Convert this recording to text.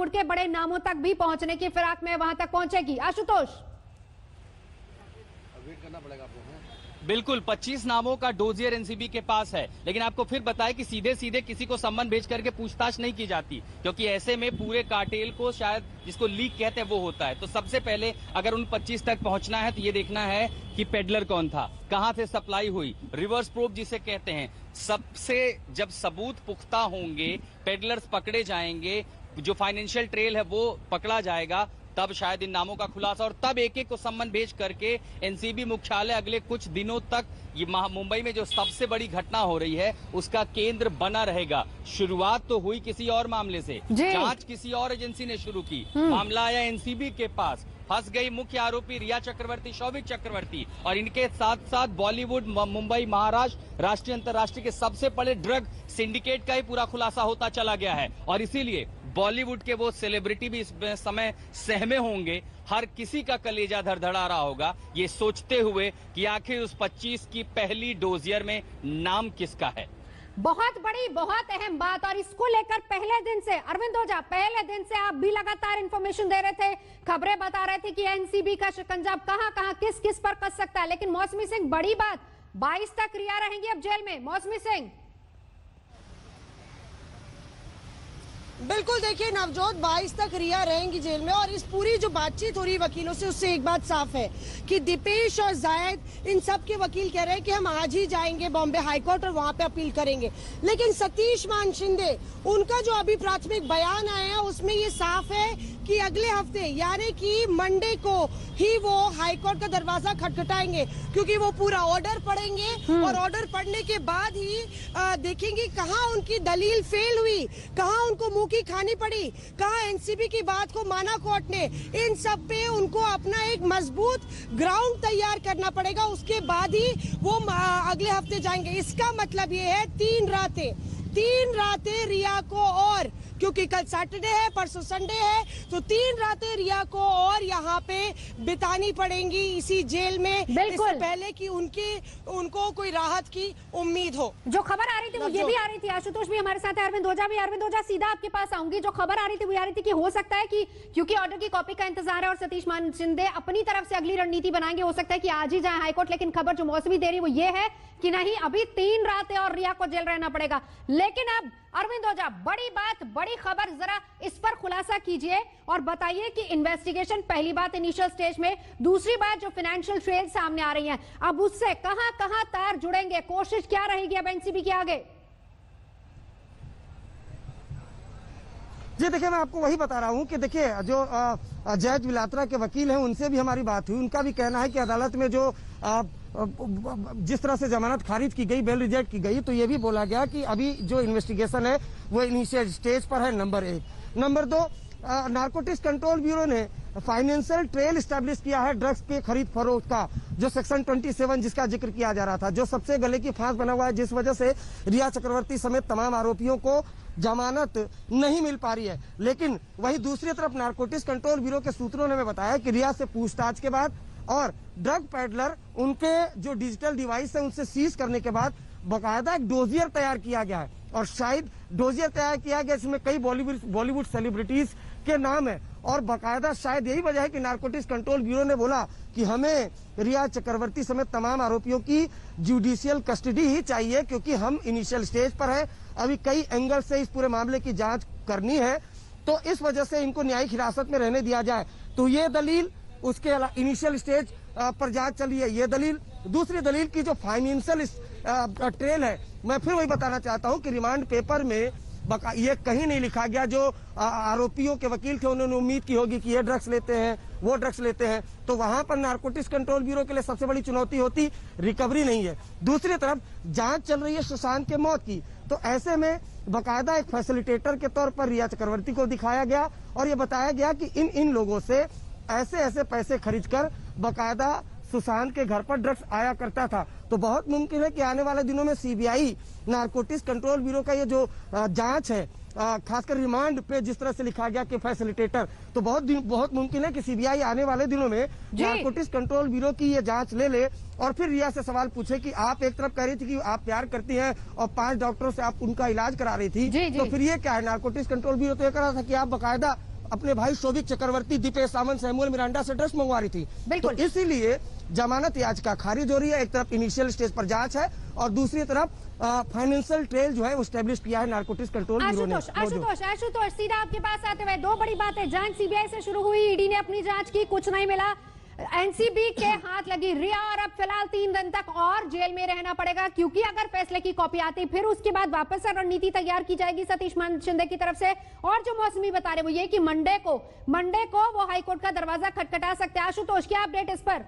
बॉलीवुड के बड़े नामों तक भी पहुंचने की फिराक में वहां तक पहुंचेगी। आशुतोष, वेट करना पड़ेगा आपको। बिल्कुल 25 नामों का डोजियर एनसीबी के पास है, लेकिन आपको फिर बताएं कि सीधे सीधे किसी को सम्मन भेज करके पूछताछ नहीं की जाती, क्योंकि ऐसे में पूरे कार्टेल को शायद जिसको लीक कहते हैं वो होता है। तो सबसे पहले अगर उन 25 तक पहुंचना है तो ये देखना है कि पेडलर कौन था, कहां से सप्लाई हुई, रिवर्स प्रोब जिसे कहते हैं। सबसे जब सबूत पुख्ता होंगे, पेडलर्स पकड़े जाएंगे, जो फाइनेंशियल ट्रेल है वो पकड़ा जाएगा, तब शायद इन नामों का खुलासा, और तब एक एक को सम्मन भेज करके एनसीबी मुख्यालय अगले कुछ दिनों तक ये मुंबई में जो सबसे बड़ी घटना हो रही है उसका केंद्र बना रहेगा। शुरुआत तो हुई किसी और मामले से, जांच किसी और एजेंसी ने शुरू की, मामला आया एनसीबी के पास, फंस गई मुख्य आरोपी रिया चक्रवर्ती, शौविक चक्रवर्ती, और इनके साथ साथ बॉलीवुड, मुंबई, महाराष्ट्र, राष्ट्रीय अंतर्राष्ट्रीय के सबसे बड़े ड्रग सिंडिकेट का ही पूरा खुलासा होता चला गया है। और इसीलिए बॉलीवुड के वो सेलिब्रिटी भी इस समय सहमे होंगे, हर किसी का कलेजा धड़धड़ा रहा होगा ये सोचते हुए कि आखिर उस 25 की पहली डोजियर में नाम किसका है। बहुत बड़ी, बहुत अहम बात, और इसको लेकर पहले दिन से अरविंद ओझा, पहले दिन से आप भी लगातार इंफॉर्मेशन दे रहे थे, खबरें बता रहे थे कि एनसीबी का शिकंजा कहां किस किस पर कस सकता है। लेकिन मौसमी सिंह, बड़ी बात, 22 तक रिया रहेंगी अब जेल में। मौसमी सिंह, बिल्कुल, देखिए नवजोत, 22 तक रिया रहेंगी जेल में। और इस पूरी जो बातचीत हो रही है वकीलों से, उससे एक बात साफ है कि दीपेश और जायद, इन सब के वकील कह रहे हैं कि हम आज ही जाएंगे बॉम्बे हाईकोर्ट और वहां पे अपील करेंगे। लेकिन सतीश मान शिंदे, उनका जो अभी प्राथमिक बयान आया है उसमें ये साफ है कि अगले हफ्ते यानी कि मंडे को ही वो हाईकोर्ट का दरवाजा खटखटाएंगे, क्योंकि वो पूरा ऑर्डर पढ़ेंगे और ऑर्डर पढ़ने के बाद ही देखेंगे कहाँ उनकी दलील फेल हुई, कहाँ उनको मुंह की खानी पड़ी, कहाँ एनसीबी की बात को माना कोर्ट ने। इन सब पे उनको अपना एक मजबूत ग्राउंड तैयार करना पड़ेगा, उसके बाद ही वो अगले हफ्ते जाएंगे। इसका मतलब ये है 3 रातें रिया को, और क्योंकि कल सैटरडे है, परसों संडे है, तो 3 रातें रिया को और यहाँ पे बितानी पड़ेंगी इसी जेल में, इससे पहले कि उनको कोई राहत की उम्मीद हो। जो खबर आ रही थी वो ये भी आ रही थी, आशुतोष भी हमारे साथ है, अरविंद ओझा भी। अरविंद ओझा, सीधा आपके पास आऊंगी। जो खबर आ रही थी वो आ रही थी कि हो सकता है कि क्योंकि ऑर्डर की कॉपी का इंतजार है और सतीश मान शिंदे अपनी तरफ से अगली रणनीति बनाएंगे, हो सकता है कि आज ही जाए हाईकोर्ट। लेकिन खबर जो मौसमी दे रही वो ये है कि नहीं, अभी 3 रातें और रिया को जेल रहना पड़ेगा। लेकिन अब अरविंद ओझा, बड़ी बात, बड़ी खबर, जरा इस पर खुलासा कीजिए और बताइए कि इन्वेस्टिगेशन, पहली बात इनिशियल स्टेज में, दूसरी बात जो फाइनेंशियल ट्रेल सामने आ रही हैं, अब उससे कहां कहां तार जुड़ेंगे, कोशिश क्या रहेगी अब एनसीबी के आगे? जी देखिए, मैं आपको वही बता रहा हूं कि देखिए जो जैज विलात्रा के वकील हैं उनसे भी हमारी बात हुई। उनका भी कहना है कि अदालत में जो जिस तरह से जमानत खारिज की गई, बेल रिजेक्ट की गई, तो ये भी बोला गया कि अभी जो इन्वेस्टिगेशन है वो इनिशियल स्टेज पर है, number 1। Number 2, narcotics control bureau ने फाइनेंशियल ट्रेल स्टैब्लिश किया है ड्रग्स के खरीद फरोख्त का, जो सेक्शन 27 जिसका जिक्र किया जा रहा था, जो सबसे गले की फांस बना हुआ है, जिस वजह से रिया चक्रवर्ती समेत तमाम आरोपियों को जमानत नहीं मिल पा रही है। लेकिन वही दूसरी तरफ नारकोटिक्स कंट्रोल ब्यूरो के सूत्रों ने बताया कि रिया से पूछताछ के बाद और ड्रग पैडलर उनके जो डिजिटल डिवाइस है उनसे सीज करने के बाद बाकायदा एक डोजियर तैयार किया गया है, और शायद डोजियर तैयार किया गया जिसमें कई बॉलीवुड सेलिब्रिटीज के नाम है। और बाकायदा शायद यही वजह है कि नारकोटिक्स कंट्रोल ब्यूरो ने बोला कि हमें रिया चक्रवर्ती समेत तमाम आरोपियों की जुडिशियल कस्टडी ही चाहिए, क्योंकि हम इनिशियल स्टेज पर है, अभी कई एंगल से इस पूरे मामले की जांच करनी है, तो इस वजह से इनको न्यायिक हिरासत में रहने दिया जाए। तो ये दलील, उसके अलावा इनिशियल स्टेज पर जांच चली है ये दलील। दूसरी दलील की जो फाइनेंशियल ट्रेल है, मैं फिर वही बताना चाहता हूं कि रिमांड पेपर में ये कहीं नहीं लिखा गया, जो आरोपियों के वकील थे उन्होंने उम्मीद की होगी कि ये ड्रग्स लेते हैं, वो ड्रग्स लेते हैं, तो वहां पर नारकोटिक्स कंट्रोल ब्यूरो के लिए सबसे बड़ी चुनौती होती रिकवरी नहीं है। दूसरी तरफ जांच चल रही है सुशांत के मौत की, तो ऐसे में बाकायदा एक फैसिलिटेटर के तौर पर रिया चक्रवर्ती को दिखाया गया और ये बताया गया कि इन लोगों से ऐसे पैसे खरीद कर बाकायदा सुशांत के घर पर ड्रग्स आया करता था। तो बहुत मुमकिन है कि आने वाले दिनों में सीबीआई नारकोटिक्स कंट्रोल ब्यूरो का ये जो जांच है, खासकर रिमांड पे जिस तरह से लिखा गया कि फैसिलिटेटर, तो बहुत मुमकिन है कि सीबीआई आने वाले दिनों में नारकोटिक्स कंट्रोल ब्यूरो की ये जांच ले ले और फिर रिया से सवाल पूछे कि आप एक तरफ कह रही थी कि आप प्यार करती हैं और 5 डॉक्टरों से आप उनका इलाज करा रही थी, तो फिर ये क्या है? नारकोटिक्स कंट्रोल ब्यूरो तो ये कह रहा था कि आप बाकायदा अपने भाई शोभिक चक्रवर्ती, दीपेश सावंत, सैमुअल मिरांडा से ड्रग्स मंगवा रही थी। बिल्कुल। तो इसीलिए जमानत याचिका खारिज हो रही है। एक तरफ इनिशियल स्टेज पर जांच है और दूसरी तरफ फाइनेंशियल ट्रेल जो है वो स्टैब्लिश किया है नारकोटिक्स कंट्रोल ब्यूरो ने। आशुतोष सीधा आपके पास आते हुए दो बड़ी बातें। जांच सीबीआई से शुरू हुई, ईडी ने अपनी जांच की, कुछ नहीं मिला, एनसीबी के हाथ लगी रिया और अब फिलहाल 3 दिन तक और जेल में रहना पड़ेगा, क्योंकि अगर फैसले की कॉपी आती फिर उसके बाद वापस से रणनीति तैयार की जाएगी सतीश मान शिंदे की तरफ से। और जो मौसमी बता रहे वो ये कि मंडे को वो हाईकोर्ट का दरवाजा खटखटा सकते हैं। आशुतोष क्या अपडेट इस पर?